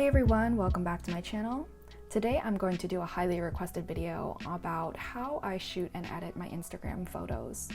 Hey everyone, welcome back to my channel. Today I'm going to do a highly requested video about how I shoot and edit my Instagram photos.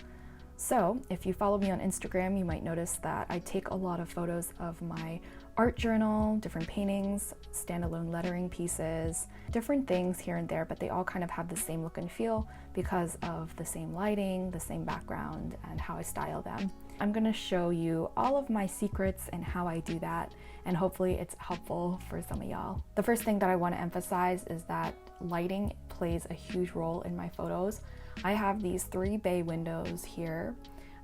So if you follow me on Instagram, you might notice that I take a lot of photos of my art journal, different paintings, standalone lettering pieces, different things here and there, but they all kind of have the same look and feel because of the same lighting, the same background, and how I style them. I'm going to show you all of my secrets and how I do that, and hopefully it's helpful for some of y'all. The first thing that I want to emphasize is that lighting plays a huge role in my photos. I have these 3 bay windows here.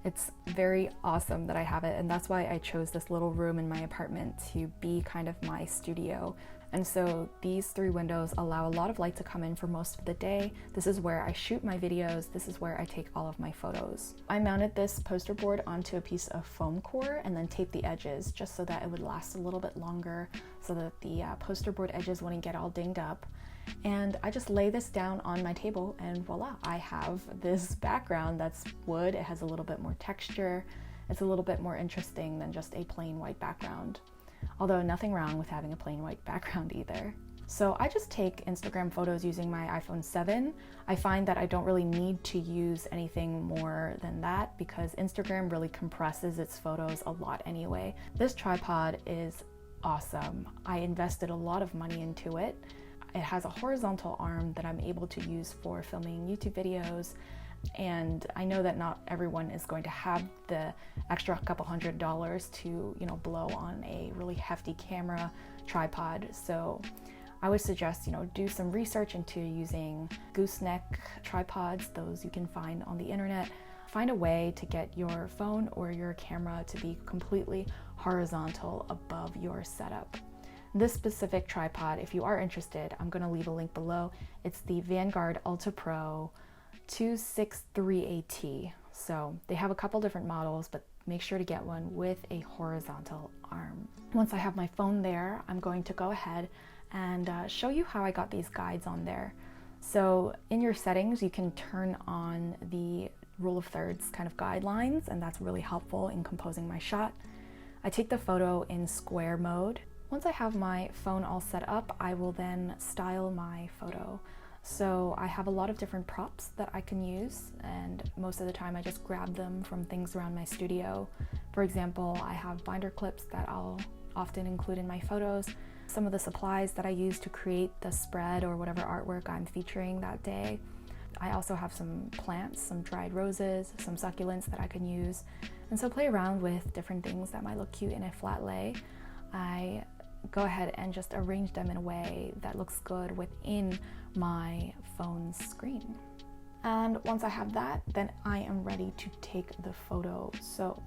It's very awesome that I have it, and that's why I chose this little room in my apartment to be kind of my studio. And so these 3 windows allow a lot of light to come in for most of the day. This is where I shoot my videos. This is where I take all of my photos. I mounted this poster board onto a piece of foam core and then taped the edges just so that it would last a little bit longer, so that the poster board edges wouldn't get all dinged up. And I just lay this down on my table and voila, I have this background that's wood. It has a little bit more texture. It's a little bit more interesting than just a plain white background. Although nothing wrong with having a plain white background either. So I just take Instagram photos using my iPhone 7. I find that I don't really need to use anything more than that because Instagram really compresses its photos a lot anyway. This tripod is awesome. I invested a lot of money into it. It has a horizontal arm that I'm able to use for filming YouTube videos, and I know that not everyone is going to have the extra couple $100s to, blow on a really hefty camera tripod. So I would suggest, do some research into using gooseneck tripods. Those you can find on the internet. Find a way to get your phone or your camera to be completely horizontal above your setup. This specific tripod, if you are interested, I'm going to leave a link below. It's the Vanguard Ultra Pro 263AT. So they have a couple different models, but make sure to get one with a horizontal arm. Once I have my phone there, I'm going to go ahead and show you how I got these guides on there. So in your settings, you can turn on the rule of thirds kind of guidelines, and that's really helpful in composing my shot. I take the photo in square mode. Once I have my phone all set up, I will then style my photo. So I have a lot of different props that I can use, and most of the time I just grab them from things around my studio. For example, I have binder clips that I'll often include in my photos, some of the supplies that I use to create the spread or whatever artwork I'm featuring that day. I also have some plants, some dried roses, some succulents that I can use, and so play around with different things that might look cute in a flat lay. I go ahead and just arrange them in a way that looks good within my phone's screen. And once I have that, then I am ready to take the photo. So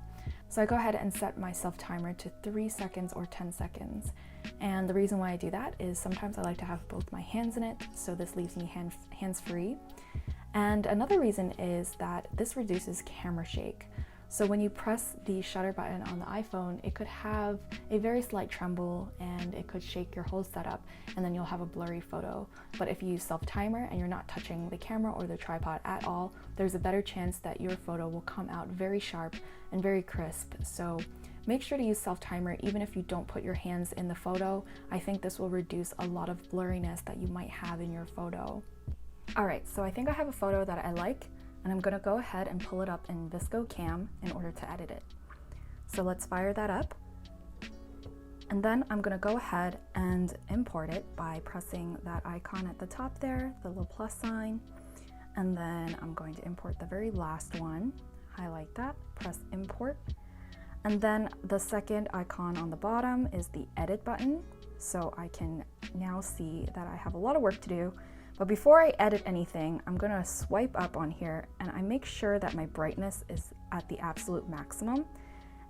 I go ahead and set my self timer to 3 seconds or 10 seconds. And the reason why I do that is sometimes I like to have both my hands in it, so this leaves me hands-free. And another reason is that this reduces camera shake. So when you press the shutter button on the iPhone, it could have a very slight tremble and it could shake your whole setup, and then you'll have a blurry photo. But if you use self-timer and you're not touching the camera or the tripod at all, there's a better chance that your photo will come out very sharp and very crisp. So make sure to use self-timer even if you don't put your hands in the photo. I think this will reduce a lot of blurriness that you might have in your photo. Alright, so I think I have a photo that I like, and I'm going to go ahead and pull it up in VSCO Cam in order to edit it. So let's fire that up. And then I'm going to go ahead and import it by pressing that icon at the top there, the little plus sign. And then I'm going to import the very last one, highlight that, press import. And then the second icon on the bottom is the edit button. So I can now see that I have a lot of work to do. But before I edit anything, I'm gonna swipe up on here and I make sure that my brightness is at the absolute maximum.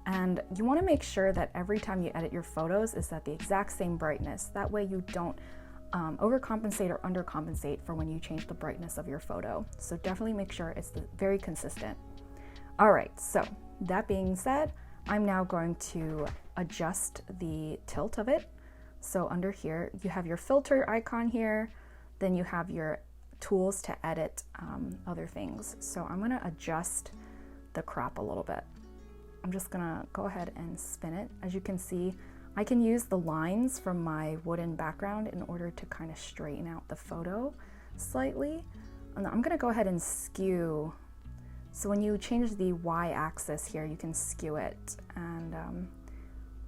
And you wanna make sure that every time you edit your photos is at the exact same brightness. That way you don't overcompensate or undercompensate for when you change the brightness of your photo. So definitely make sure it's very consistent. All right, so that being said, I'm now going to adjust the tilt of it. So under here, you have your filter icon here. Then you have your tools to edit other things. So I'm gonna adjust the crop a little bit. I'm just gonna go ahead and spin it. As you can see, I can use the lines from my wooden background in order to kind of straighten out the photo slightly. And I'm gonna go ahead and skew. So when you change the y-axis here, you can skew it. And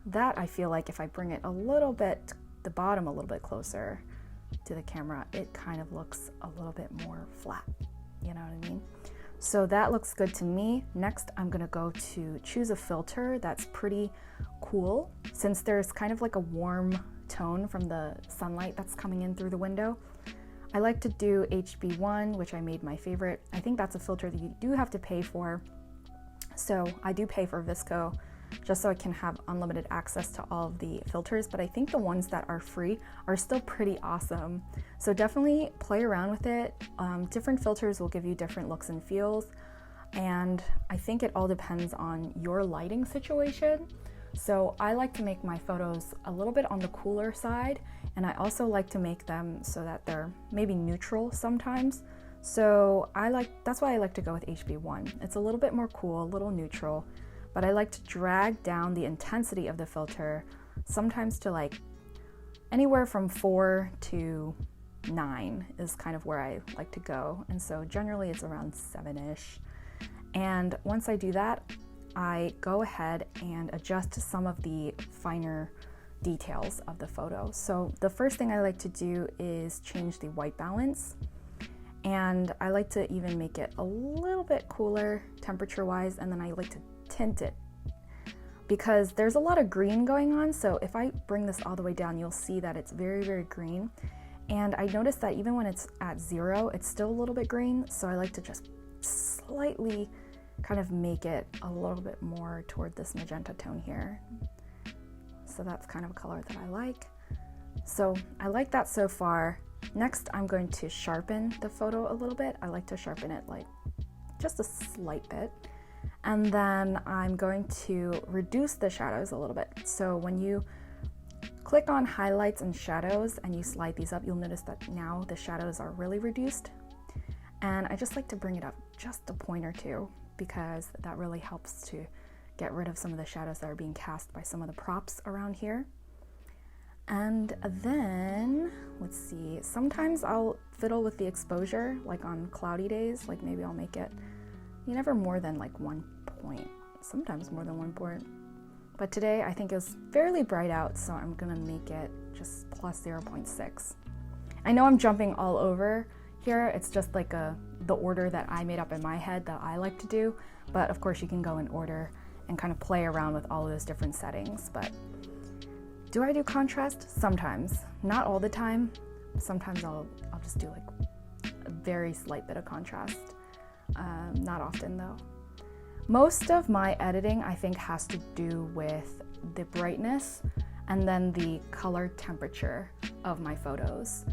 that I feel like if I bring it a little bit, the bottom a little bit closer to the camera, it kind of looks a little bit more flat, you know what I mean? So that looks good to me. Next, I'm gonna go to choose a filter that's pretty cool. Since there's kind of like a warm tone from the sunlight that's coming in through the window, I like to do HB1, which I made my favorite. I think that's a filter that you do have to pay for. So I do pay for VSCO just so I can have unlimited access to all of the filters, but I think the ones that are free are still pretty awesome. So definitely play around with it. Different filters will give you different looks and feels, and I think it all depends on your lighting situation. So I like to make my photos a little bit on the cooler side, and I also like to make them so that they're maybe neutral sometimes. So that's why I like to go with HB1. It's a little bit more cool, a little neutral, but I like to drag down the intensity of the filter, sometimes to like anywhere from 4 to 9 is kind of where I like to go. And so generally it's around 7-ish. And once I do that, I go ahead and adjust some of the finer details of the photo. So the first thing I like to do is change the white balance. And I like to even make it a little bit cooler temperature-wise, and then I like to tint it because there's a lot of green going on. So if I bring this all the way down, you'll see that it's very, very green. And I noticed that even when it's at 0, it's still a little bit green. So I like to just slightly kind of make it a little bit more toward this magenta tone here. So that's kind of a color that I like. So I like that so far. Next, I'm going to sharpen the photo a little bit. I like to sharpen it like just a slight bit. And then I'm going to reduce the shadows a little bit. So when you click on highlights and shadows and you slide these up, you'll notice that now the shadows are really reduced. And I just like to bring it up just a point or two because that really helps to get rid of some of the shadows that are being cast by some of the props around here. And then, let's see, sometimes I'll fiddle with the exposure, like on cloudy days, like maybe I'll make it, never more than like 1 point, sometimes more than 1 point. But today I think it was fairly bright out, so I'm gonna make it just plus 0.6. I know I'm jumping all over here, it's just like the order that I made up in my head that I like to do, but of course you can go in order and kind of play around with all of those different settings. But do I do contrast? Sometimes, not all the time. Sometimes I'll just do like a very slight bit of contrast. Not often though. Most of my editing I think has to do with the brightness and then the color temperature of my photos.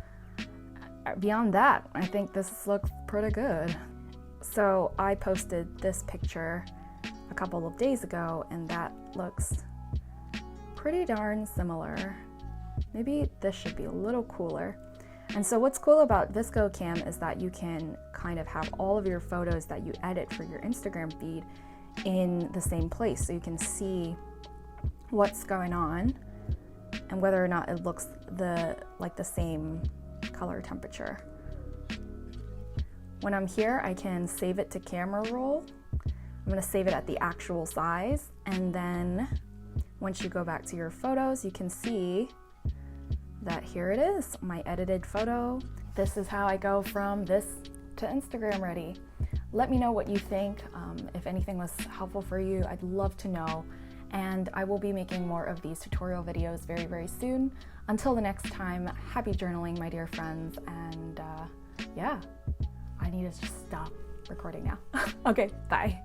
Beyond that, I think this looks pretty good. So I posted this picture a couple of days ago and that looks pretty darn similar. Maybe this should be a little cooler. And so what's cool about VSCO Cam is that you can kind of have all of your photos that you edit for your Instagram feed in the same place. So you can see what's going on and whether or not it looks like the same color temperature. When I'm here, I can save it to camera roll. I'm gonna save it at the actual size, and then once you go back to your photos, you can see that here it is, my edited photo. This is how I go from this to Instagram ready. Let me know what you think. If anything was helpful for you, I'd love to know. And I will be making more of these tutorial videos very, very soon. Until the next time, happy journaling, my dear friends. And yeah, I need to just stop recording now. Okay, bye.